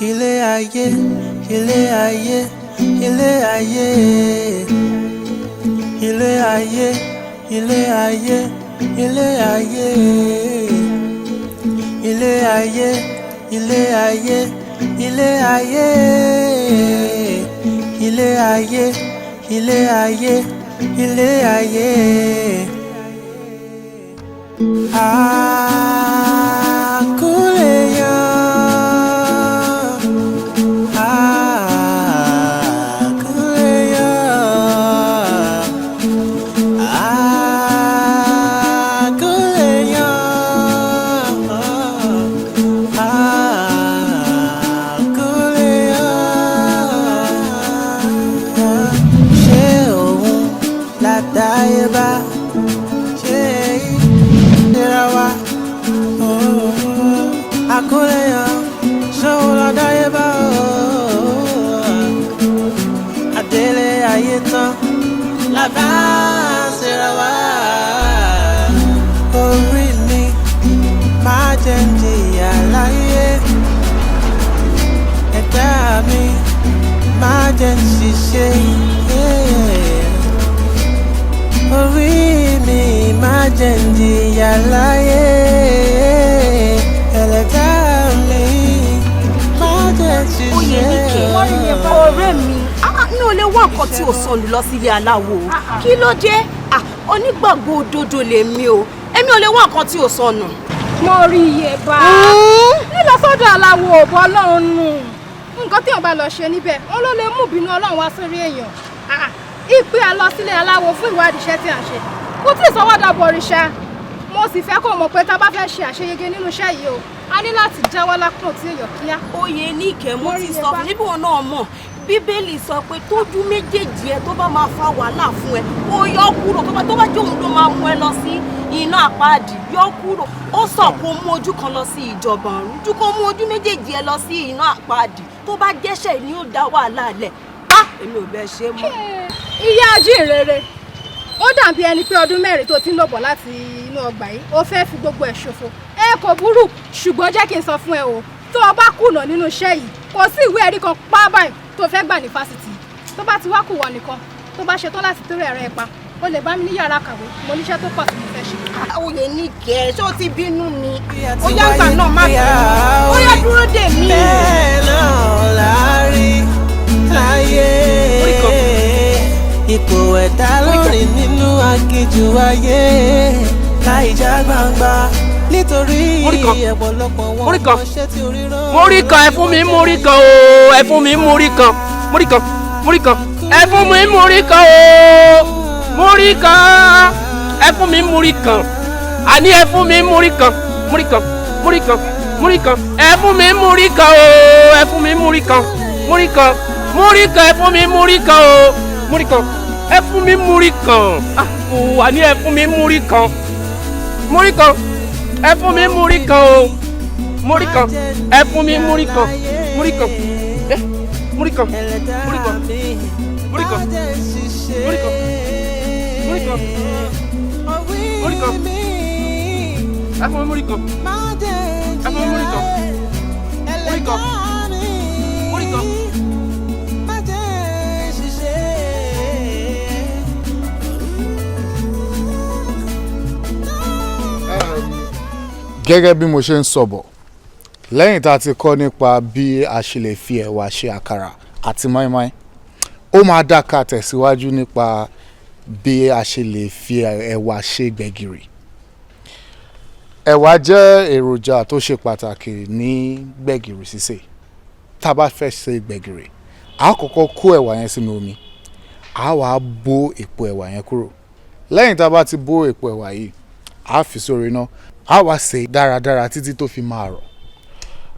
ilé ayé, ilé ayé, ilé ayé, ilé ayé, ilé ayé, ilé ayé, ilé ayé, ilé ayé, ilé ayé, ilé ayé, ilé ayé, ilé ayé. Àkúnlẹ̀yàn ṣòwò lọ́dáyé bá àdélé ayé tán lábá ṣera wá. Orí mi máa jẹ́ ń jìyà láyé, ẹ̀dá mi máa jẹ́ ń ṣiṣẹ́. Orí mi máa jẹ́ ń jìyà láyé. Ọ̀rẹ́ mi ní o lè wá nǹkan tí o sọnù lọ sílé aláwo kí ló dé onígbàgbọ́ òdodo lèmi o èmi ò lè wá nǹkan tí o sọnù. mo rí iye bá nílọ sọ́dọ̀ aláwo òbọ Ọlọ́run nù nǹkan tí wọ́n bá lọ ṣe níbẹ̀ wọ́n ló lè mú ìbínú Ọlọ́run wá sórí èèyàn ìpè a lọ sílé aláwo fún ìwádìí iṣẹ́ tí à ń ṣe kò tí ì sọwọ́dà bọ̀rìṣà mo sì fẹ́ kó mọ̀ pé tá a bá fẹ́ ṣe àṣeyege nínú iṣẹ́ yìí o a ní láti jáwọ́ lápọ̀n tí èèyàn kíá. oyè ní ìkẹ́mú ti sọ fún níbi wọn náà mọ̀ bíbélì sọ pé tójú méjèèjì ẹ tó bá máa fa wàhálà fún ẹ ó yọ kúrò tó bá jẹ́ òun ló máa mú ẹ lọ sí iná àpáàdì yọ kúrò ó sọ kó mú ojú kan lọ sí ìjọba ọ̀run ojú kó mú ojú méjèèjì ẹ lọ sí iná àpáàdì tó bá jẹ́ṣẹ̀ ni ó dá wàhálà lẹ̀ èmi ò bẹ́ẹ̀ ṣe mọ́. ìyá ajínrere ó dàbí ẹni pé ọdún mẹ́rin tó ti ń lò bọ̀ láti inú ọgbà yìí ó fẹ́ fi gbogbo ẹ̀ ṣòfò kò burú ṣùgbọ́n jẹ́ kí n sọ fún ẹ o tó o bá kùnà nínú iṣẹ́ yìí kò sí ìwé ẹ̀rí kan báyìí tó fẹ́ gbà ní fásitì tó bá ti wá kù wọ nìkan tó bá ṣetán láti tó ẹ̀rọ ẹ̀ pa o lè bá mi ní yàrá kàwé mo níṣẹ́ tó pọ̀ tí mo fẹ́ ṣe. oyè ní kẹ́ ṣé o ti bínú ni ó yá gbà náà má bínú ó yá dúró dè mí. bẹ́ẹ̀ náà láàrí láyé ipò ẹ̀dá lórí nínú aginjù ayé láì já gbangba nítorí ọ̀pọ̀lọpọ̀ wọn kò ṣe tí orí rán. múrí kan ẹ fún mi múrí kan o ẹ fún mi múrí kan múrí kan múrí kan ẹ fún mi múrí kan o múrí kan ẹ fún mi múrí kan àní ẹ fún mi múrí kan múrí kan múrí kan múrí kan ẹ fún mi múrí kan o ẹ fún mi múrí kan múrí kan múrí kan ẹ fún mi múrí kan o múrí kan ẹ fún mi múrí kan àní ẹ fún mi múrí kan múrí kan ẹ fún mi múrí kan o múrí kan ẹ fún mi múrí kan múrí kan múrí kan múrí kan múrí kan múrí kan múrí kan múrí kan ẹ fún mi múrí kan ẹ fún mi múrí kan múrí kan múrí kan. gẹ́gẹ́ bí mo ṣe ń sọ̀bọ̀ lẹ́yìn tá a ti kọ́ nípa bí a ṣe lè fi ẹ̀wà ṣe àkàrà àti mọ́ínmọ́ín ó máa dá ká tẹ̀síwájú nípa bí a ṣe lè fi ẹ̀wà ṣe gbẹ̀gìrì. ẹ̀wà jẹ́ èròjà tó ṣe pàtàkì ní gbẹ̀gìrì ṣíṣe. tá a bá fẹ́ ṣe gbẹ̀gìrì a kọ́kọ́ kó ẹ̀wà yẹn sínú omi a wá bó èpo ẹ̀wà yẹn kúrò. lẹ́yìn tá a bá ti bó èpo ẹ̀wà yìí a fi sórí iná a wá sè dáradára títí tó fi máa rọ̀.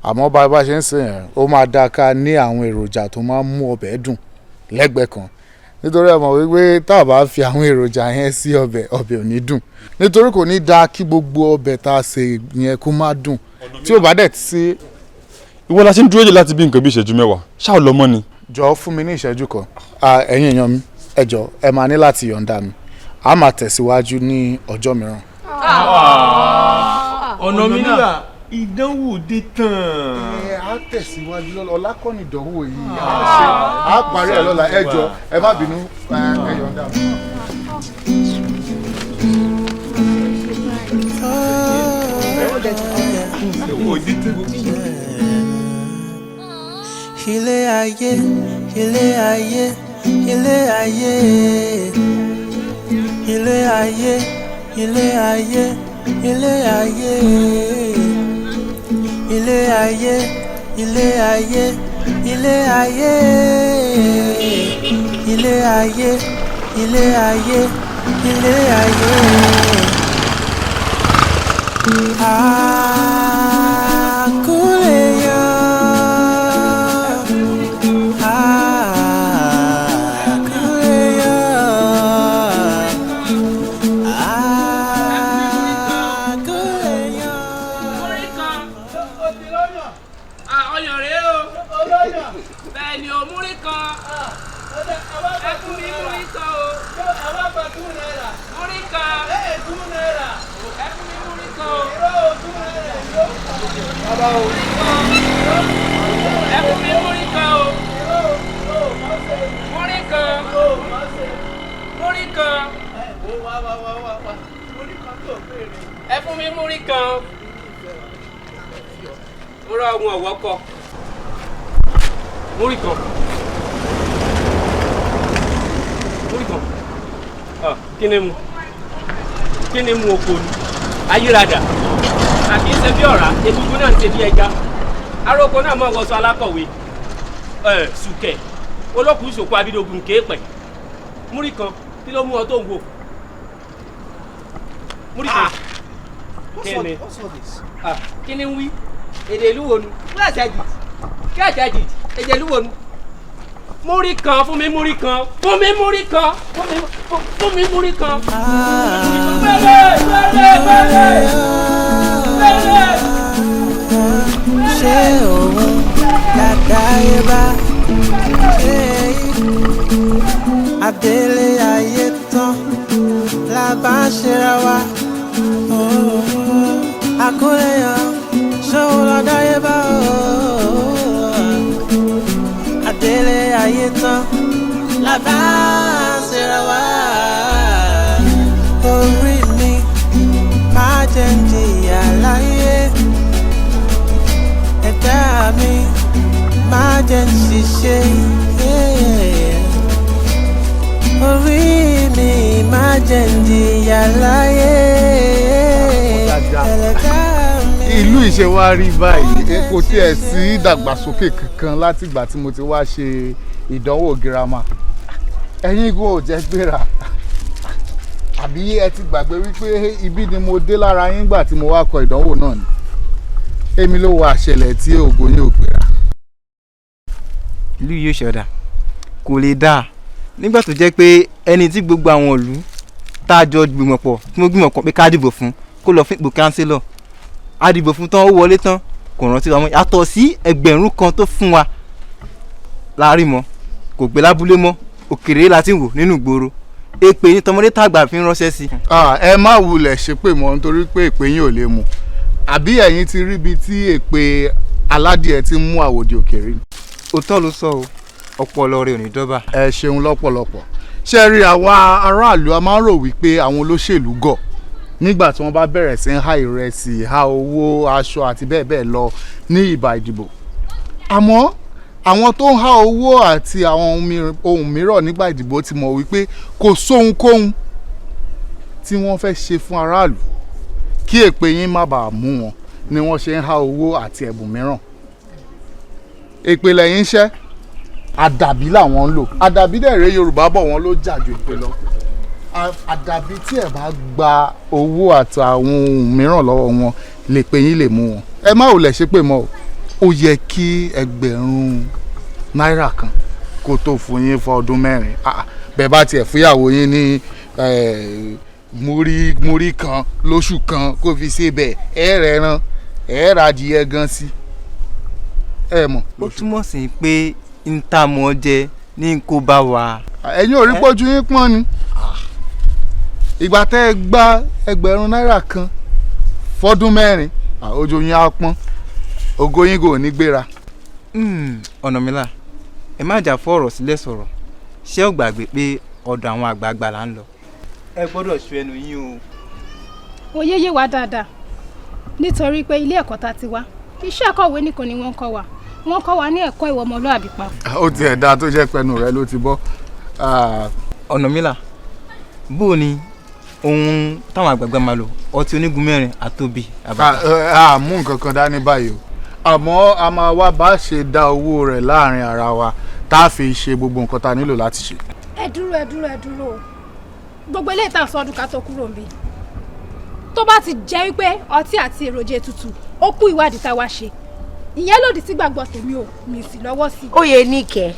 àmọ́ bá a bá ṣe ń sè yẹn ó máa dá ká ní àwọn èròjà tó máa ń mú ọbẹ̀ dùn lẹ́gbẹ̀ẹ́ kan nítorí ẹ mọ̀ wípé tá a bá fi àwọn èròjà yẹn sí ọbẹ̀ ò ní dùn nítorí kò ní dáa kí gbogbo ọbẹ̀ tá a sè yẹn kó má dùn tí ò bá dẹ̀ sí. ìwọ la ṣe ń dúró dè láti bí nǹkan bí ìṣẹ́jú mẹ́wàá ṣáà lọ mọ́ ni. jọ̀ọ́ fún mi ní ìṣẹ́jú kan ẹ̀yin èèyàn mi ẹ jọ̀ọ́ ẹ máa ní láti yọ̀ǹda mi a máa tẹ̀síwájú ní ọjọ́ mìíràn. ọ̀nà mi nígbà ìdánwò dé tán. Á tẹ̀síwájú lọ́la ọ̀la kọ́ ni ìdánwò yìí á parí ẹ̀ lọ́la ẹ jọ̀ọ́ ẹ má bínú ẹ yọ̀ǹda. Ilé ayé, ilé ayé, ilé ayé, ilé ayé, ilé ayé, ilé ayé, ilé ayé, ilé ayé, ilé ayé, ilé ayé, ilé ayé, ilé ayé. Ẹ fún mi múrí kan. Mo ra ohun ọ̀wọ́ kọ. Múrí kan. Múrí kan. Kí ni mu? Kí ni mu oko ni? Ayírada. Àbí ṣe bí ọ̀rá, egungun náà ń ṣe bí ẹja. Aróko náà mọ̀ wọ́sọ alákọ̀wé. Sùkẹ̀. Olókùn ìṣòkò abídógún kéèpẹ̀. Múrí kan. Kí ló mú ọ tó ń wò? Múrí kan. Kini? Kini wí? Èdè ìlú wo nu? Kí àjàjì? Èdè ìlú wo nu? Múrí kan fún mi múrí kan. Fún mi múrí kan. Fún mi múrí kan. Bẹ́ẹ̀. Ṣé òun làdáyé bá? Adélé ayé tán la bá ń ṣera wa. Àkúnlẹ̀yàn ṣòwò lọ́dáyé bá Adélé ayé tán la bá ń ṣera wa. Orí mi má jẹ́ ń jìyà láyé, ẹ̀dá mi má jẹ́ ń ṣiṣẹ́. Orí mi má jẹ́ ń jìyà láyé. Ìlú ìṣèwárí báyìí kò tiẹ̀ sí ìdàgbàsókè kankan láti ìgbà tí mo ti wá ṣe ìdánwò girama. Ẹ̀yin kò jẹ́ gbéra àbí ẹ ti gbàgbé wípé ibi ni mo dé lára yín gbà tí mo wá kọ ìdánwò náà ni. Èmi ló wà ṣẹlẹ̀ tí ògo yín ò gbéra. Ìlú yìí ò ṣọ̀dà kò lè dáa nígbà tó jẹ́ pé ẹni tí gbogbo àwọn ìlú tá a jọ gbìmọ̀ pọ̀ tí mo gbìmọ̀ pọ̀ pé ká dìbò fún kó lọ fún ipò kánsílọ̀ a dìbò fún tán ó wọlé tán kò rántí wa mọ́ yàtọ̀ sí ẹgbẹ̀rún kan tó fún wa láàrin mọ́ kò gbé lábúlé mọ́ òkèrè láti wò nínú ìgboro èpè ní tọmọdé tàgbà fi ń ránṣẹ́ sí. Ẹ má wulẹ̀ ṣépè mọ́ nítorí pé èpè yín ò lè mú àbí ẹ̀yin ti rí ibi tí èpè aládìẹ ti mú àwòdì òkèrè. Òótọ́ ló sọ o ọpọlọ rẹ ò ní dọ́bà. Ẹ ṣeun lọ́pọ̀lọpọ̀ ṣe rí àwa aráàlú a máa ń rò wípé àwọn olóṣèlú gọ̀ nígbà tí wọ́n bá bẹ̀rẹ̀ sí ń há ìrẹsì há owó aṣọ àti bẹ́ẹ̀ bẹ́ẹ̀ lọ ní ìbà ìdìbò. Àmọ́ àwọn tó ń há owó àti àwọn ohun mìíràn nígbà ìdìbò ti mọ̀ wípé kò sóhunkóhun tí wọ́n fẹ́ ṣe fún aráàlú kí èpè yín má bàa mú wọn ni wọ́n ṣe ń há owó àti ẹ̀bùn mìíràn. Èpè lẹ́yìn iṣẹ́ àdàbí làwọn ń lò àdàbí dẹ̀rẹ́ Yorùbá bọ̀ wọ́n ló jà ju èpè lọ. Àdàbí tí ẹ bá gba owó àti àwọn ohun mìíràn lọ́wọ́ wọn lè pè yín lè mú wọn. Ẹ má ò lẹ̀ ṣe pé mọ́ ó yẹ kí ẹgbẹ̀rún náírà kan kó tó fún yín fún ọdún 4 bẹ́ẹ̀ bá tiẹ̀ fúyàwó yín ní múrí kan lóṣù kan kó fi ṣe bẹ́ẹ̀ rẹ̀ ràn ra adìyẹ gan sí ẹ mọ̀. Ó túmọ̀ sí pé ń tà mọ́ jẹ ní kó bá wa. Ẹ̀yin ò rí pọ́jú yín pọ́n ni ìgbà tẹ́ ẹ gba ẹgbẹ̀rún náírà kan fọ́dún 4 ojú yín á pọ́n ògo yín kò ní gbéra. Ọ̀nàmílà ẹ má jà fọ́ ọ̀rọ̀ sílẹ̀ sọ̀rọ̀ ṣé ò gbàgbé pé ọ̀dọ̀ àwọn àgbààgbà là ń lọ. ẹ gbọ́dọ̀ ṣọ́ ẹnu yín o. Oyé yé wa dáadáa nítorí pé ilé ẹ̀kọ́ ta ti wá iṣẹ́ akọ̀wé nìkan ni wọ́n kọ́ wa ní ẹ̀kọ́ ìwà ọmọlúàbí pa. Ó ti ẹ̀dá tó jẹ́ pẹ́nu rẹ ló ti bọ́. Ọ̀nàmílà bó o ní ohun táwọn àgbààgbà máa lò ọtí onígun mẹ́rin àtòbí àbàtà. Mú nǹkan kan dání báyìí o àmọ́ a máa wá bá ṣe dá owó rẹ̀ láàrin ara wa tá a fi ṣe gbogbo nǹkan tá a nílò láti ṣe. ẹ dúró gbogbo ilé ìtàn sọdún ká tó kúrò níbí tó bá ti jẹ́ wípé ọtí àti èròjà ètùtù ó kú ìwádìí tá a wá ṣe ìyẹn lòdì sí gbàgbọ́ tèmi ò mi sì lọ́wọ́ sí. Oyè níkẹ́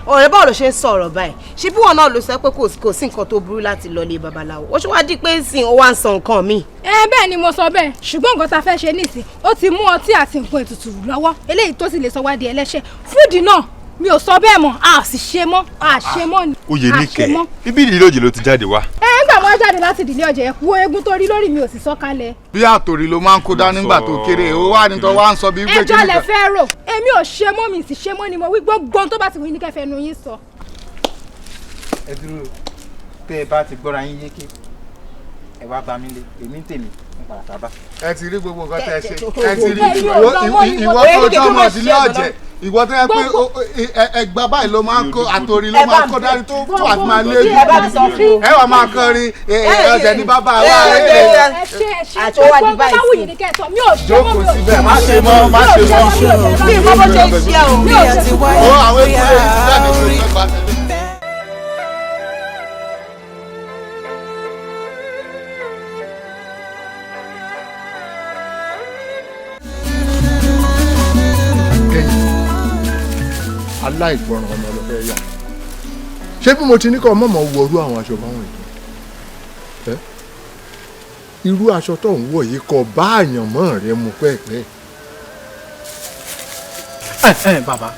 ọ̀rẹ́ báwo ló ṣe ń sọ̀rọ̀ báyìí ṣé bí wọn náà ló sọ pé kò sí nǹkan tó burú láti lọ lé babaláwo ó ṣe wá di pé sìn ó wá ń san nǹkan mi. Bẹ́ẹ̀ ni mo sọ bẹ́ẹ̀ ṣùgbọ́n nǹkan tá a fẹ́ ṣe nísìn ó ti mú ọtí àti nǹkan ètùtù lọ́wọ́ eléyìí tó sì lè sọ wá di ẹlẹ́ṣẹ̀ fúdì náà mi ò sọ bẹ́ẹ̀ mọ́ a sì ṣe mọ́ a ṣe mọ́ ni. Oyè níkẹ́ bíbí ìdílé òjè ló ti jáde wá. Nígbà wọn jáde láti ìdílé ọjà ẹ wo eégún tó rí lórí mi ò sì sọ kalẹ̀. Bí àtòrí ló máa ń kó dání nígbà tó kéré ó wà ní tó wá ń sọ bí pé ẹjọ́ lẹ fẹ́ rò èmi ò ṣe mọ́ mi sì ṣe mọ́ ni mo wí gbogbo tó bá ti wí ní kẹfẹ́ nu yín sọ. ẹ dúró tẹ́ ẹ bá ti gbọ́ra yín yéké ẹ wá bá mi lé èmi ń tèmi ń padà sábà. ẹ ti rí gbogbo nǹkan tẹ́ ẹ ṣe ẹ ti rí ìwọ tó jọ ọmọ ìdílé ọ̀jẹ̀ ìwọ tó yẹ pé ẹgbà báyìí ló máa ń kó àtòrí ló máa ń kó dání tó àti máa lé ẹ wà máa kọrin ọ̀jẹ̀ ní bàbá wa. àti ó wà ní báyìí sí. jókòó síbẹ̀ má ṣe mọ́ má ṣe mọ́. bí ìwọ bó ṣe ń ṣe o. mi ò ṣe mọ́. ó àwọn èkó lè jáde tó fẹ́ gbà tẹ́lẹ̀. aláìgbọràn ọmọ ló fẹ́ yà ṣé bí mo ti ní kọ́ ọmọ mọ̀ wọrú àwọn aṣọ báwọn yìí irú aṣọ tó ń wọ̀ yìí kò bá àyànmọ́ rẹ mu pẹ́ẹ́pẹ́. bàbá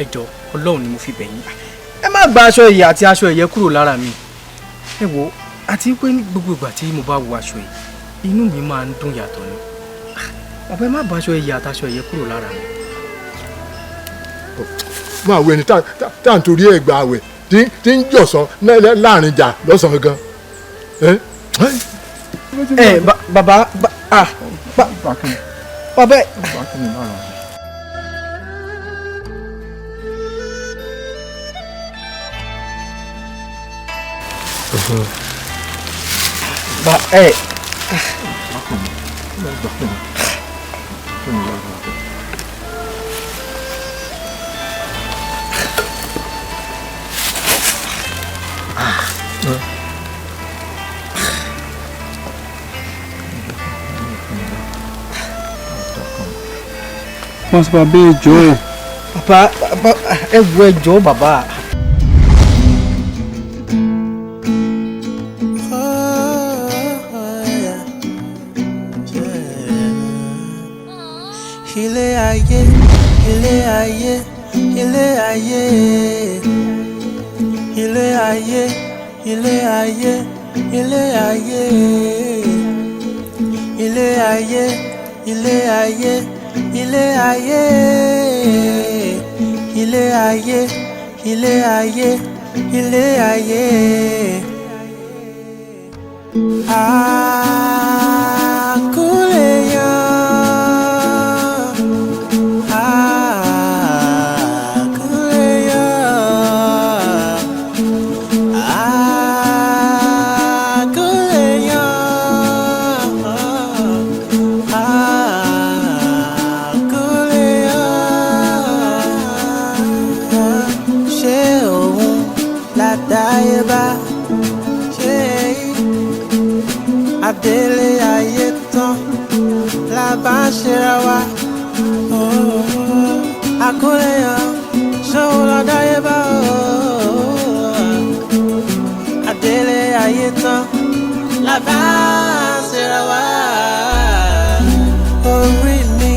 ẹ jọ̀ọ́ Ọlọ́run ni mo fi bẹ̀ yín ẹ má gba aṣọ ìyà àti aṣọ ẹ̀yẹ kúrò lára mi ẹ wo àti pé ní gbogbo ìgbà tí mo bá wo aṣọ yìí inú mi máa ń dùn yàtọ̀ ni bàbá ẹ má bà aṣọ ìyà àti aṣọ ẹ̀yẹ kúrò lára mi. máa wo ẹni tá à ń torí ẹ̀ gba àwẹ̀ tí ń jọ̀sán láàrin ìjà lọ́sàn-án gan. bàbá bàbá wọ́n sọ bàbá ẹ jọ̀ọ́. bàbá ẹ wo ẹ jọ̀ọ́ bàbá. ilé ayé ilé ayé ilé ayé ilé ayé ilé ayé ilé ayé ilé ayé ilé ayé ilé ayé ilé ayé ilé ayé ilé ayé adélé ayé tán la bá ń ṣera wa Àkúnlèyàn ṣòwò lọ́dáyé bá adélé ayé tán la bá ń ṣera wa orí mi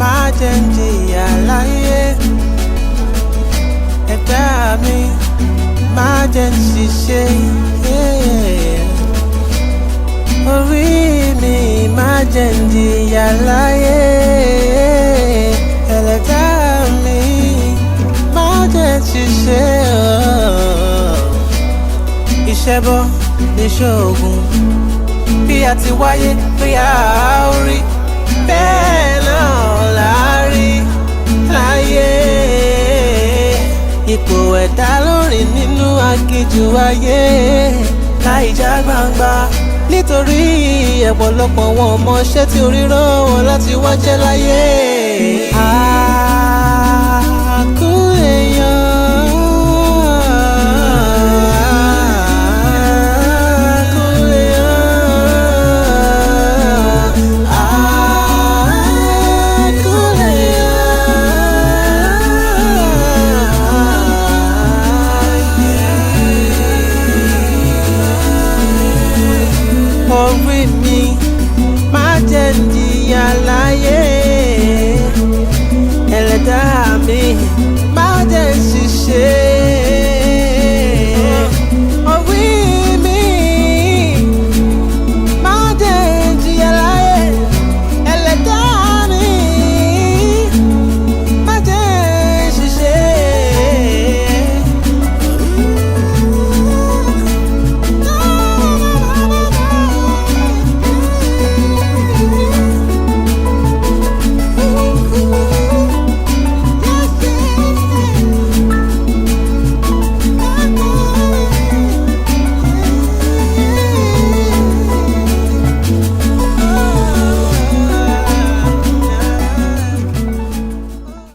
máa jẹ́ ń jìyà láyé ẹ̀dá mi máa jẹ́ ń ṣiṣẹ́. orí mi má jẹ́ n jìyà láyé ẹlẹ́dàá mi má jẹ́ ṣiṣẹ́ iṣẹ́ bọ́ níṣẹ́ ogun bí a ti wáyé bí a ó rí bẹ́ẹ̀ náà là á rí láyé ipò ẹ̀dá lórí nínú aginjù ayé láì já gbangba nítorí ọ̀pọ̀lọpọ̀ wọn mọ iṣẹ́ tí orí rán wọn láti wá jẹ́ láyé. Orí mi má jẹ́ n jìyà láyé ẹlẹ́dàá mi má jẹ́ n ṣiṣẹ́.